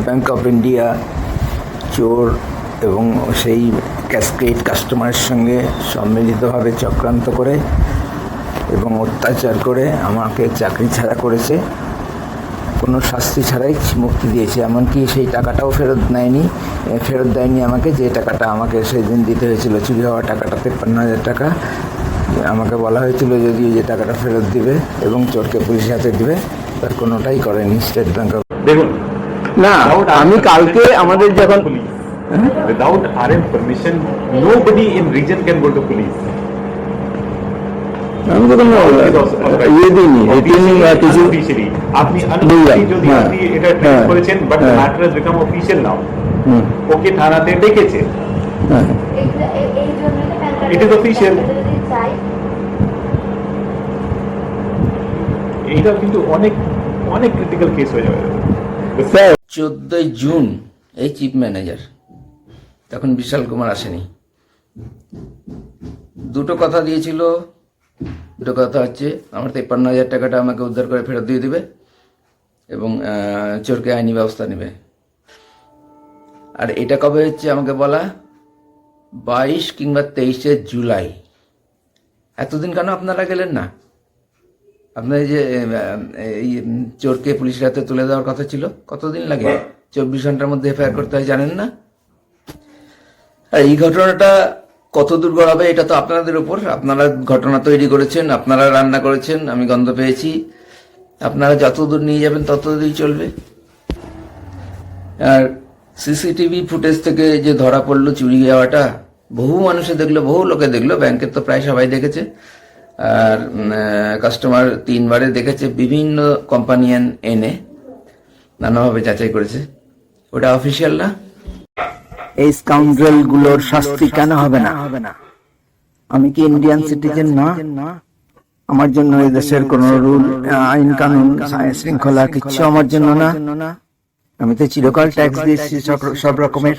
Bank of India চোর এবং সেই ক্যাসকেড কাস্টমারের সঙ্গে সম্মিলিতভাবে চক্রান্ত করে এবং অত্যাচার করে আমাকে চাকরি ছাড়া করেছে, কোনো শাস্তি ছাড়াই মুক্তি দিয়েছে। এমনকি সেই টাকাটাও ফেরত দেয়নি আমাকে, যে টাকাটা আমাকে সেদিন দিতে হয়েছিল, চুরি হওয়া টাকাটা 53,000 টাকা। আমাকে বলা হয়েছিল যদি যে টাকাটা ফেরত দিবে এবং চোরকে পুলিশের হাতে দিবে, তার কোনোটাই করেনি স্টেট ব্যাংক অফ। দেখুন না, আমি কালকে আমাদের যখন without RM permission nobody in region can go to police. আমি তো কোনো ইয়ে দিইনি, কিছু আপনি যদি আপনি এটা ট্রেস করেছেন, but the matter has become official now. Okay থানাতে ডেকেছে, ইট ইজ অফিশিয়াল। এইটা কিন্তু অনেক অনেক ক্রিটিক্যাল কেস হয়ে যাবে। 14 জুন এই চিফ ম্যানেজার, তখন বিশাল কুমার আসেনি, দুটো কথা দিয়েছিল। দুটো কথা হচ্ছে, আমার 53,000 টাকাটা আমাকে উদ্ধার করে ফেরত দিয়ে দিবে এবং চোরকে আইনি ব্যবস্থা নেবে। আর এটা কবে হচ্ছে আমাকে বলা? 22 কিংবা 23 জুলাই। এতদিন কেন আপনারা গেলেন না? আপনার যে এই চোরকে পুলিশের হাতে তুলে দেওয়ার কথা ছিল, কতদিন লাগে? 24 ঘন্টার মধ্যে এফআইআর করতে হয়, জানেন না? আর এই ঘটনাটা কত দূর গড়াবে এটা তো আপনাদের উপর। আপনারা ঘটনা তৈরি করেছেন, আপনারা রান্না করেছেন, আমি গন্ধ পেয়েছি। আপনারা যত দূর নিয়ে যাবেন তত দূরই চলবে। আর সিসিটিভি ফুটেজ থেকে যে ধরা পড়লো চুরি যাওয়াটা, বহু মানুষে দেখলো, বহু লোকে দেখলো, ব্যাংকের তো প্রায় সবাই দেখেছে, আর কাস্টমার 3 বারে দেখেছে, বিভিন্ন কোম্পানিয়ান এনে নানাভাবে যাচাই করেছে। ওটা অফিসিয়াল না? এই স্কাউন্ড্রেল গুলোর শাস্তি কেন হবে না? আমি কি ইন্ডিয়ান সিটিজেন না? আমার জন্য এই দেশের কোন রুল, আইন কানুন, শৃঙ্খলা কিচ্ছু আমার জন্য না? আমি তো চিরকাল ট্যাক্স দিয়েছি সব রকমের।